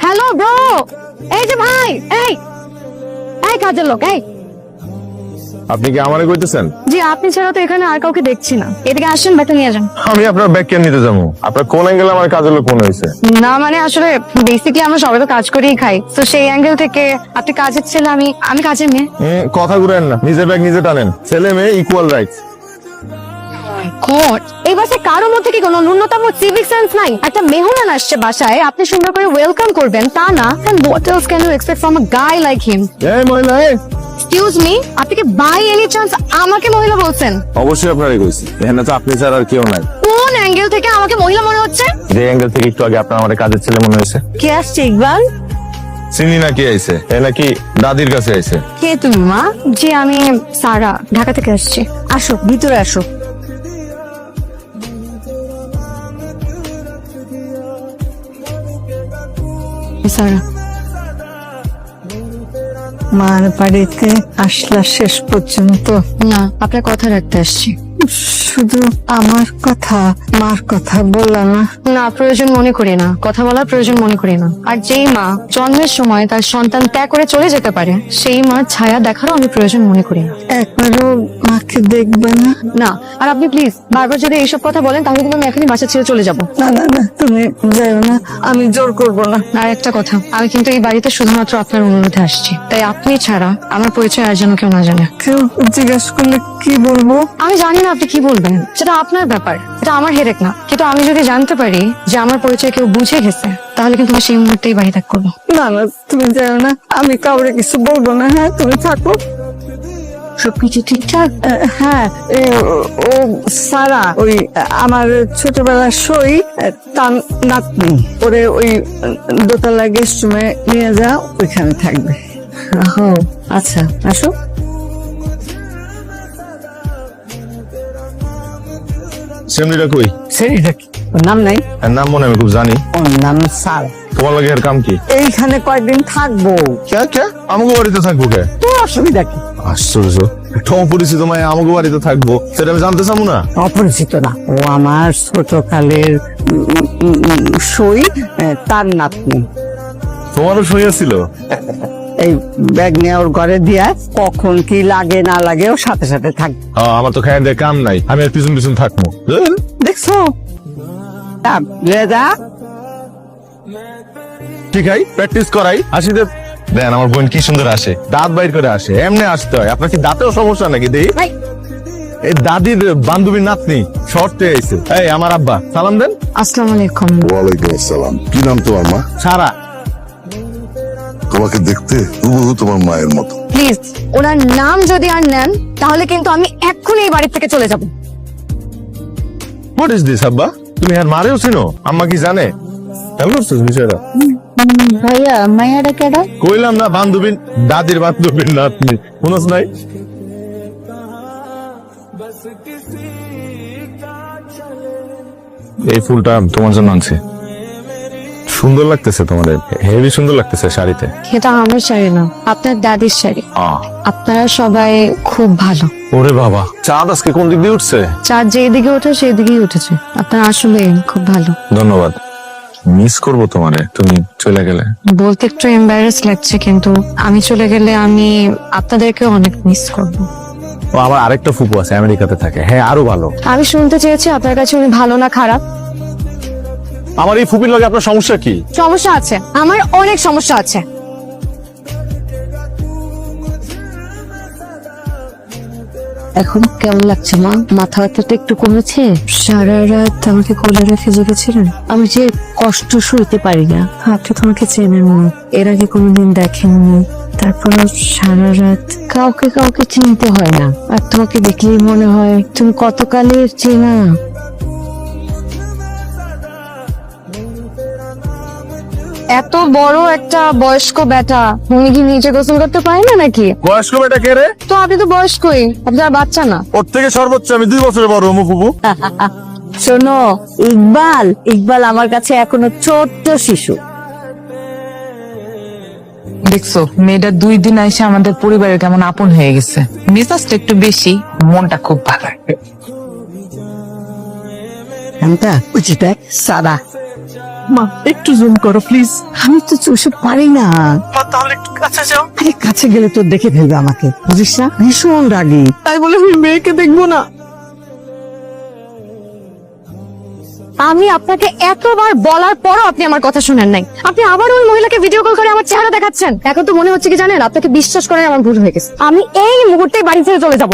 Hello bro, এই যে ভাই, এই এই কাজের লোক, এই আপনি কি আমারে কইতেছেন? জি আপনি ছাড়া তো এখানে আর কাউকে দেখছি না। এদিকে আসেন, ব্যাগটা নিয়ে যান। আমি আপনার ব্যাগ কেন নিতে যাবো? আপনার কোন অ্যাঙ্গেলে আমার কাজের লোক মনে হয়েছে? না মানে আসলে বেসিক্যালি আমরা সবাই তো কাজ করেই খাই, তো সেই অ্যাঙ্গেল থেকে আপনি কাজের ছেলে, আমি কাজের মেয়ে। কথা ঘুরেন না, নিজের ব্যাগ নিজে টানেন। ছেলে মেয়ে ইকুয়াল রাইটস। গড, এই বাসায় কারো মধ্যে কি কোনো ন্যূনতম সিভিক সেন্স নাই? একটা মেহমান আসছে বাসায়, আপনি সুন্দর করে ওয়েলকাম করবেন তা না। And what else can you expect from a guy like him? এই মহিলা, এক্সকিউজ মি, আপনি কি বাই এনি চান্স আমাকে মহিলা বলছেন? অবশ্যই আপনারই কইছি। এখানে তো আপনি ছাড়া আর কেউ নাই। কোন অ্যাঙ্গেল থেকে আমাকে মহিলা মনে হচ্ছে? যে অ্যাঙ্গেল থেকে একটু আগে আপনার আমার কাজের ছেলে মনে হয়েছে। কে আসছে ইকবাল? চিনি না কি আইছে, এ নাকি দাদির কাছে আইছে। কে তুমি মা? জি আমি সারা, ঢাকা থেকে আসছি। আসো ভিতরে আসো। সারা, মার বাড়িতে আসলা শেষ পর্যন্ত? না আপনার কথা রাখতে আসছি। শুধু আমার কথা, মার কথা বললা না? না প্রয়োজন মনে করি না, কথা বলার প্রয়োজন মনে করি না। আর যেই মা জন্মের সময় তার সন্তান ত্যাগ করে চলে যেতে পারে, সেই মার ছায়া দেখারও আমি প্রয়োজন মনে করি না। একবারও মাকে দেখবে না? না, আর আপনি প্লিজ বারবার যদি এইসব কথা বলেন তাহলে কিন্তু আমি এখনই বাসা ছেড়ে চলে যাব। না না না, তুমি যাও না, আমি জোর করবো না। আর একটা কথা, আমি কিন্তু এই বাড়িতে শুধুমাত্র আপনার অনুরোধে আসছি, তাই আপনি ছাড়া আমার পরিচয় আর যেন কেউ না জানে। কেউ জিজ্ঞেস করলে কি বলবো? আমি জানি না আপনি কি বলবেন, সেটা আপনার ব্যাপার, এটা আমার হেরেক না। কিন্তু আমি যদি জানতে পারি যে আমার পরিচয় কেউ বুঝে গেছে, তাহলে কিন্তু আমি সেই মুহূর্তেই বাড়ি ত্যাগ করবো। না না, তুমি যাও না, আমি কাউরে কিছু বলবো না। হ্যাঁ তুমি থাকো। সবকিছু ঠিকঠাক? হ্যাঁ, ও সারা, ওই আমার ছোটবেলার সই, তার নাতনি। ওরে ওই দোতলা গেস্ট রুমে নিয়ে যা, ওইখানে থাকবে। আচ্ছা আসো। সেমনিটা কই? সেটা কি ওর নাম নাই? এর নাম মনে আমি খুব জানি। ওর নাম সারা। তোমার লাগে এর কাম কি? এইখানে কয়েকদিন থাকবো। কে কে আমাকে বাড়িতে থাকবো কে? তোর অসুবিধা কি? আশ্চর্য, একটা অপরিচিত মায়ে আমাকে বাড়িতে থাকবো, সেটা আমি জানতে চাবো না? অপরিচিত না, ও আমার ছোটকালের সই, তার নাতনি। তোমারও সইয়া ছিল? এই ব্যাগ নিয়ে ওর ঘরে দিয়া, কখন কি লাগে না লাগে ওর সাথে সাথে থাকবে। আমার তো খায় দেয় কাম নাই, আমি আর পিছন পিছন থাকবো। দেখছো? যা ঠিক আছে, প্র্যাকটিস করাই। আসিতে দেন আমার বোন কি সুন্দর আসে, দাঁত বাইর করে আসে। এমনি আসতে হয়? আপনার কি দাঁতেও সমস্যা নাকি? দেই এই দাদির বান্ধবীর নাতনি শর্টে আইছে। এই আমার আব্বা, সালাম দেন। আসসালামু আলাইকুম। ওয়ালাইকুম আসসালাম। কি নাম তোমার মা? সারা। তোমাকে দেখতে হুবহু তোমার মায়ের মতো। প্লিজ ওনার নাম যদি আর নেন তাহলে কিন্তু আমি এক্ষুনি এই বাড়ি থেকে চলে যাব। হোয়াট ইজ দিস আব্বা? তুমি আর মারেও চিনো? আম্মা কি জানে? কেমন করছিস বিষয়টা? ভাইয়া মাইয়াটা কেডা? কইলাম না, বান্ধবী, দাদির বান্ধবীর নাতনি। শুনছ নাই? এই ফুলটা তোমার জন্য আনছি। সুন্দর লাগতেছে তোমাদের, হেভি সুন্দর লাগতেছে শাড়িতে। এটা আমার শাড়ি না, আপনার দাদির শাড়ি। আপনারা সবাই খুব ভালো। ওরে বাবা, চাঁদ আজকে কোন দিক দিয়ে উঠছে? চাঁদ যেদিকে ওঠে সেই দিকেই উঠেছে। আপনারা আসলে খুব ভালো। ধন্যবাদ। মিস করবো তোমারে, তুমি চলে গেলে। বলতে একটু এম্বারেস লাগছে, কিন্তু আমি চলে গেলে আমি আপনাদেরকে অনেক মিস করব। ও আমার আরেকটা ফুপু আছে, আমেরিকাতে থাকে। হ্যাঁ আরো ভালো। আমি শুনতে চেয়েছি আপনার কাছে উনি ভালো না খারাপ? আমার এই ফুপির লগে আপনার সমস্যা কি? সমস্যা আছে, আমার অনেক সমস্যা আছে। এখন কেমন লাগছে মা? মাথা ব্যথাটা একটু কমেছে? সারা রাত আমাকে কোলে রেখে জেগেছিলেন। আমি যে কষ্ট সইতে পারি না। আপনি তো আমাকে চেনেন না, এর আগে কোনোদিন দেখেননি, তারপর সারা রাত। কাউকে কাউকে চিনতে হয় না, আর তোমাকে দেখলেই মনে হয় তুমি কতকালের চেনা। এত বড় একটা বয়স্ক বেটা, উনি কি নিজে গোসল করতে পারে না নাকি? বয়স্ক বেটা কে রে? তো আপনি তো বয়স্কই, আপনার বাচ্চা না? ওর থেকে সর্বোচ্চ আমি 2 বছরের বড় হবো ফুপু। শোনো ইকবাল, ইকবাল আমার কাছে এখনো ছোট্ট শিশু। দেখছো মেয়েটা 2 দিন এসে আমাদের পরিবারের কেমন আপন হয়ে গেছে। মেজাজটা একটু বেশি, মনটা খুব ভালো। সারা মা একটু জুম করো প্লিজ। আমি তো চুষে পারি না। তাহলে একটু কাছে যাও। আরে কাছে গেলে তো দেখে ফেলবে আমাকে, বুঝিস না? ভীষণ রাগী, তাই বলে আমি মেয়েকে দেখবো না। আমি আপনাকে এতবার বলার পরও আপনি আমার কথা শুনেন নাই। আপনি আবার ওই মহিলাকে ভিডিও কল করে আমার চেহারা দেখাচ্ছেন। এখন তো মনে হচ্ছে কি জানেন, আপনাকে বিশ্বাস করে আমার ভুল হয়ে গেছে। আমি এই মুহূর্তে বাড়ি ছেড়ে চলে যাব।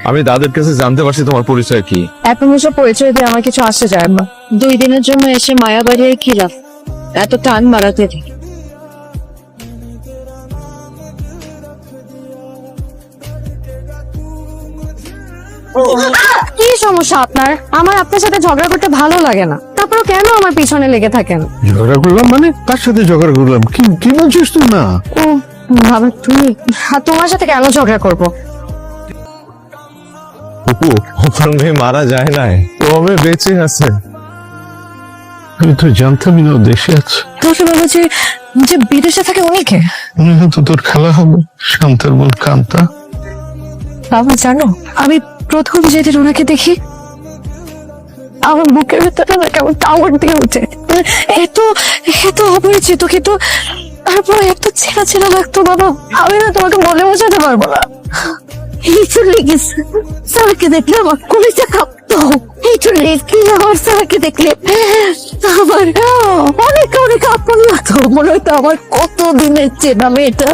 আমি দাদের কাছে জানতে পারছি তোমার পরিচয় কি। এত বছর পরিচয় দিয়ে আমার কিছু আসে যায় না। 2 দিনের জন্য এসে মায়া বাড়িয়ে কি লাভ? এত টান বাড়াতে থেকে কি সমস্যা আপনার? আমার আপনার সাথে ঝগড়া করতে ভালো লাগে না, তারপরও কেন আমার পিছনে লেগে থাকেন? ঝগড়া করলাম মানে? কার সাথে ঝগড়া করলাম? কি কি বলছিস তুই? না ও বাবা, তুমি তোমার সাথে কেন ঝগড়া করবো? অপু, আপনার মেয়ে মারা যায় নাই, ও মেয়ে বেঁচে আছে। আমি তো জানতামই না ও দেশে আছে। তোকে বলো যে বিদেশে থাকে অনেকে। উনি হয়তো তোর খেলা হবে, শান্তার বোন কান্তা। বাবা জানো, আমি প্রথম যেদিন ওনাকে দেখি আমার বুকের ভেতরটা না কেমন টাওয়ার দিয়ে উঠে। এত এত অপরিচিত, কিন্তু তারপরে এত ছেঁড়া ছেঁড়া লাগতো বাবা, আমি না তোমাকে বলে বোঝাতে পারবো না। এই চলে গেছে, স্যারকে দেখলে আমার কলিজা কাঁপতো। এই চলে কি আমার স্যারকে দেখলে আমার অনেক অনেক আপন লাগতো, মনে হতো আমার কত দিনের চেনা মেয়েটা।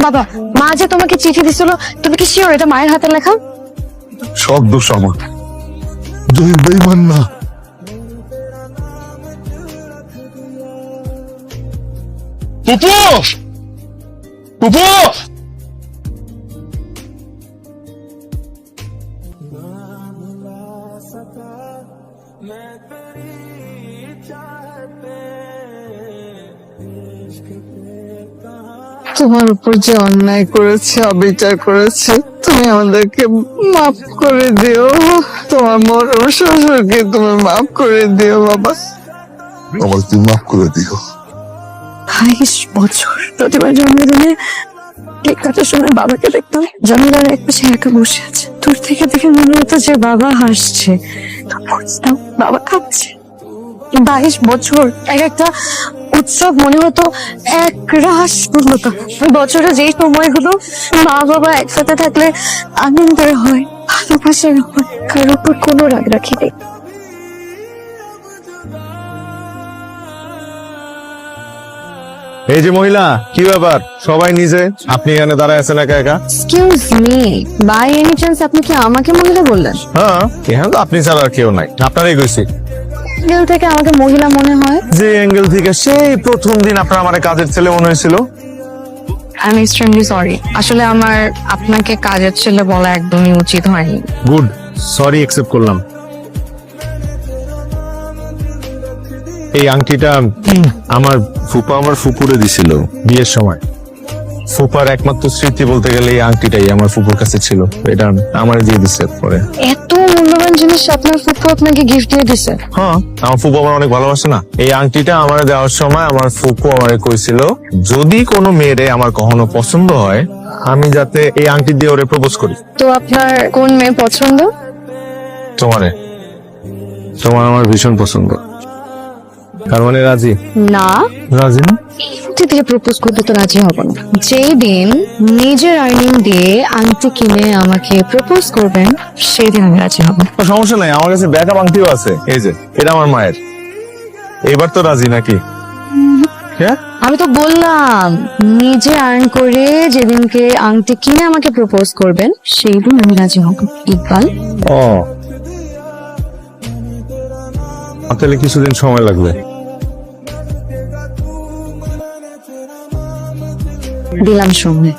বাবা, মা যে তোমাকে চিঠি দিছিল, তুমি কি শিওর এটা মায়ের হাতে লেখা? সব দোষ আমার, জহির বেইমান না। পুপু, পুপু, তোমার উপর যে অন্যায় করেছে, অবিচার করেছে, তুমি আমাদেরকে মাফ করে দিও। তোমার মরণ শ্বশুরকে তুমি মাফ করে দিও বাবা। আমার তুই মাফ করে দিও। 22 বছর প্রতিবার জন্মদিনে কেক কাটার সময় বাবাকে দেখতাম জন্মদিনের এক পাশে একা বসে আছে। দূর থেকে দেখে মনে হতো যে বাবা হাসছে, তো বুঝতাম বাবা খাচ্ছে। 22 বছর এক একটা উৎসব মনে হতো এক রাস পূর্ণতা। বছরে যেই সময়গুলো মা বাবা একসাথে থাকলে আনন্দের হয়, ভালোবাসার হয়, কারোর উপর কোনো রাগ রাখি নেই। এই যে মহিলা, কি ব্যাপার? সবাই নিজে, আপনি এখানে দাঁড়ায় আছেন একা একা? Excuse me, by any chance আপনি কি আমাকে মহিলা বললেন? হ্যাঁ, এখানে তো আপনি ছাড়া আর কেউ নাই, আপনারই কইছি। অ্যাঙ্গেল থেকে আমাকে মহিলা মনে হয়। যে অ্যাঙ্গেল থেকে সেই প্রথম দিন আপনার আমার কাজের ছেলে মনে হয়েছিল। আই এম এক্সট্রিমলি সরি, আসলে আমার আপনাকে কাজের ছেলে বলা একদমই উচিত হয়নি। গুড, সরি অ্যাকসেপ্ট করলাম। এই আংটিটা আমার ফুপা আমার ফুপুরে দিছিল বিয়ের সময়। ফুপার একমাত্র স্মৃতি বলতে গেলে এই আংটিটাই আমার ফুপুর কাছে ছিল, এটা আমার দিয়ে দিচ্ছে পরে। এত মূল্যবান জিনিস আপনার ফুপু আপনাকে গিফট দিয়ে দিছে? হ্যাঁ, আমার ফুপু আমার অনেক ভালোবাসে না। এই আংটিটা আমার দেওয়ার সময় আমার ফুপু আমারে কইছিল, যদি কোনো মেয়েরে আমার কখনো পছন্দ হয়, আমি যাতে এই আংটি দিয়ে ওরে প্রপোজ করি। তো আপনার কোন মেয়ে পছন্দ? তোমারে, তোমার আমার ভীষণ পছন্দ। তার মানে রাজি? না, রাজি না? আংটি দিয়ে প্রপোজ করতে তো রাজি হব না। যেই দিন নিজের আর্নিং দিয়ে আংটি কিনে আমাকে প্রপোজ করবেন, সেই দিন আমি রাজি হব। সমস্যা নাই, আমার কাছে ব্যাকআপ আংটিও আছে। এই যে, এটা আমার মায়ের। এবার তো রাজি নাকি? হ্যাঁ, আমি তো বললাম নিজে আর্ন করে যেদিনকে আংটি কিনে আমাকে প্রপোজ করবেন, সেই দিন আমি রাজি হব। ইকবাল, ও তাহলে কিছুদিন সময় লাগবে। দিলাম সময়।